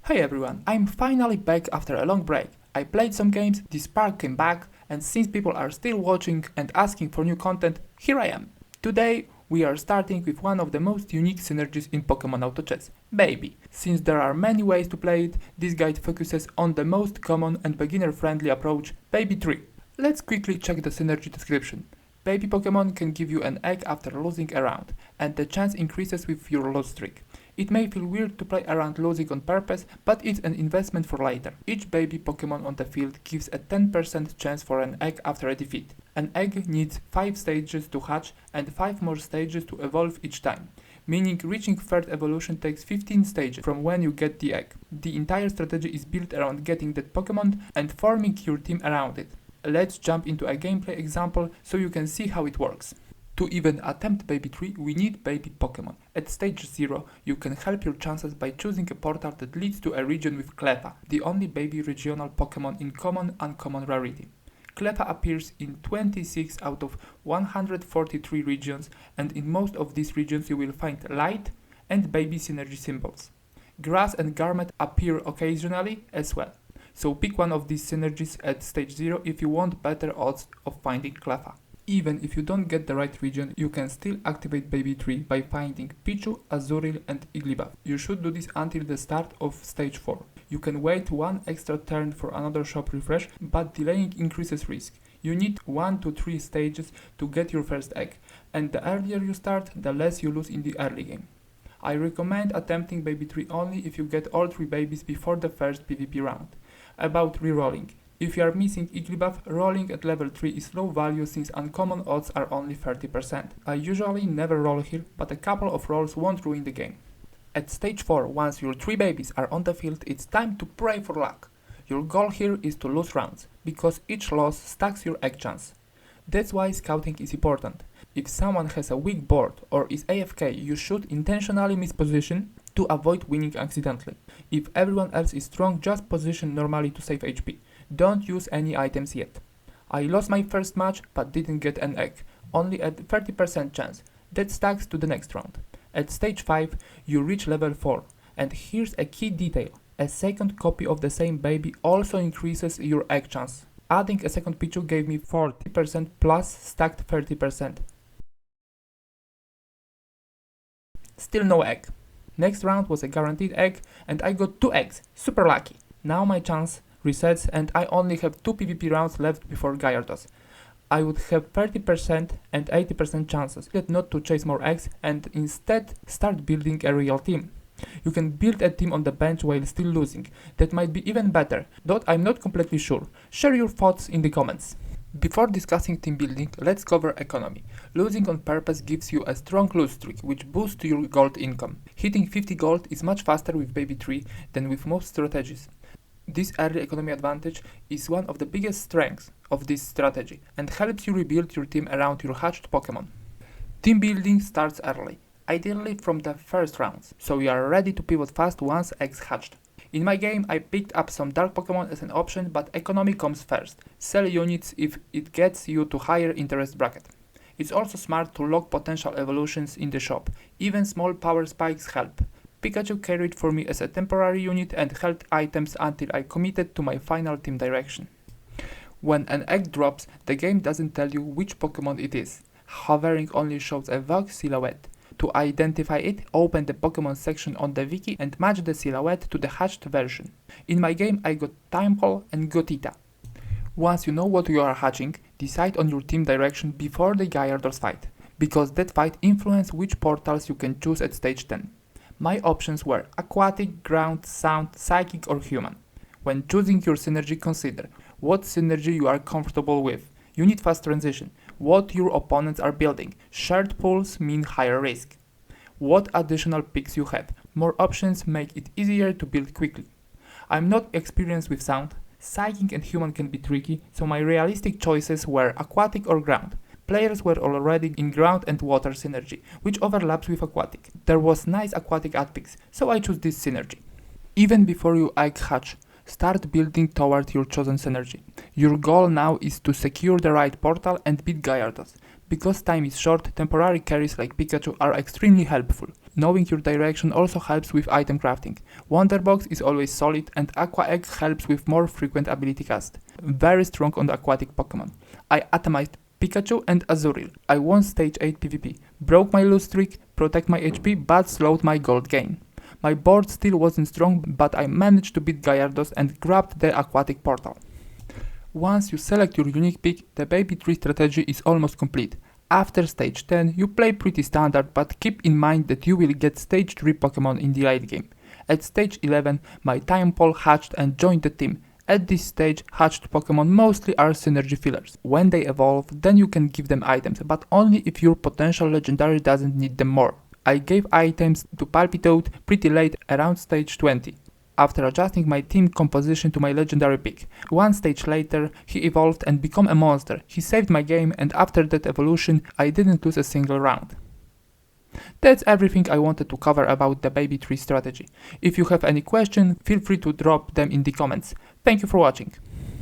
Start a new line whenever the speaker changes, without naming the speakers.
Hey everyone, I'm finally back after a long break. I played some games, the spark came back, and since people are still watching and asking for new content, here I am. Today, we are starting with one of the most unique synergies in Pokémon Auto Chess, Baby. Since there are many ways to play it, this guide focuses on the most common and beginner-friendly approach, Baby Tree. Let's quickly check the synergy description. Baby Pokémon can give you an egg after losing a round, and the chance increases with your loss streak. It may feel weird to play around losing on purpose, but it's an investment for later. Each baby Pokémon on the field gives a 10% chance for an egg after a defeat. An egg needs 5 stages to hatch and 5 more stages to evolve each time, meaning reaching third evolution takes 15 stages from when you get the egg. The entire strategy is built around getting that Pokémon and forming your team around it. Let's jump into a gameplay example so you can see how it works. To even attempt Baby Tree, we need Baby Pokémon. At stage 0, you can help your chances by choosing a portal that leads to a region with Cleffa, the only baby regional Pokémon in common uncommon rarity. Cleffa appears in 26 out of 143 regions, and in most of these regions you will find light and baby synergy symbols. Grass and Garmet appear occasionally as well, so pick one of these synergies at stage 0 if you want better odds of finding Cleffa. Even if you don't get the right region, you can still activate Baby Tree by finding Pichu, Azurill and Igglybuff. You should do this until the start of stage 4. You can wait one extra turn for another shop refresh, but delaying increases risk. You need 1 to 3 stages to get your first egg, and the earlier you start, the less you lose in the early game. I recommend attempting Baby Tree only if you get all 3 babies before the first PvP round. About rerolling. If you are missing Igglybuff, rolling at level 3 is low value since uncommon odds are only 30%. I usually never roll here, but a couple of rolls won't ruin the game. At stage 4, once your 3 babies are on the field, it's time to pray for luck. Your goal here is to lose rounds, because each loss stacks your egg chance. That's why scouting is important. If someone has a weak board or is AFK, you should intentionally miss position to avoid winning accidentally. If everyone else is strong, just position normally to save HP. Don't use any items yet. I lost my first match but didn't get an egg, only at 30% chance. That stacks to the next round. At stage 5, you reach level 4, and here's a key detail. A second copy of the same baby also increases your egg chance. Adding a second Pichu gave me 40% plus stacked 30%. Still no egg. Next round was a guaranteed egg and I got 2 eggs, super lucky. Now my chance resets and I only have 2 PvP rounds left before Gyarados. I would have 30% and 80% chances not to chase more eggs and instead start building a real team. You can build a team on the bench while still losing. That might be even better, though I'm not completely sure. Share your thoughts in the comments. Before discussing team building, let's cover economy. Losing on purpose gives you a strong lose streak, which boosts your gold income. Hitting 50 gold is much faster with Baby Tree than with most strategies. This early economy advantage is one of the biggest strengths of this strategy and helps you rebuild your team around your hatched Pokémon. Team building starts early, ideally from the first rounds, so you are ready to pivot fast once eggs hatched. In my game, I picked up some dark Pokémon as an option, but economy comes first. Sell units if it gets you to higher interest bracket. It's also smart to lock potential evolutions in the shop. Even small power spikes help. Pikachu carried for me as a temporary unit and held items until I committed to my final team direction. When an egg drops, the game doesn't tell you which Pokémon it is. Hovering only shows a vague silhouette. To identify it, open the Pokémon section on the wiki and match the silhouette to the hatched version. In my game I got Timepole and Gothita. Once you know what you are hatching, decide on your team direction before the Gyarados fight, because that fight influences which portals you can choose at stage 10. My options were Aquatic, Ground, Sound, Psychic or Human. When choosing your synergy, consider what synergy you are comfortable with. You need fast transition. What your opponents are building. Shared pools mean higher risk. What additional picks you have. More options make it easier to build quickly. I'm not experienced with Sound. Psychic and Human can be tricky, so my realistic choices were Aquatic or Ground. Players were already in Ground and Water synergy, which overlaps with Aquatic. There was nice Aquatic adpicks, so I chose this synergy. Even before you egg hatch, start building toward your chosen synergy. Your goal now is to secure the right portal and beat Gyarados. Because time is short, temporary carries like Pikachu are extremely helpful. Knowing your direction also helps with item crafting. Wonderbox is always solid and Aqua Egg helps with more frequent ability cast. Very strong on the aquatic Pokemon. I atomized Pikachu and Azurill. I won stage 8 PvP, broke my lose streak, protect my HP but slowed my gold gain. My board still wasn't strong, but I managed to beat Gyarados and grabbed the aquatic portal. Once you select your unique pick, the baby tree strategy is almost complete. After stage 10, you play pretty standard, but keep in mind that you will get stage 3 Pokemon in the late game. At stage 11, my Time Pole hatched and joined the team. At this stage, hatched Pokemon mostly are synergy fillers. When they evolve, then you can give them items, but only if your potential legendary doesn't need them more. I gave items to Palpitoad pretty late, around stage 20. After adjusting my team composition to my legendary pick. One stage later, he evolved and became a monster. He saved my game, and after that evolution, I didn't lose a single round. That's everything I wanted to cover about the baby tree strategy. If you have any question, feel free to drop them in the comments. Thank you for watching.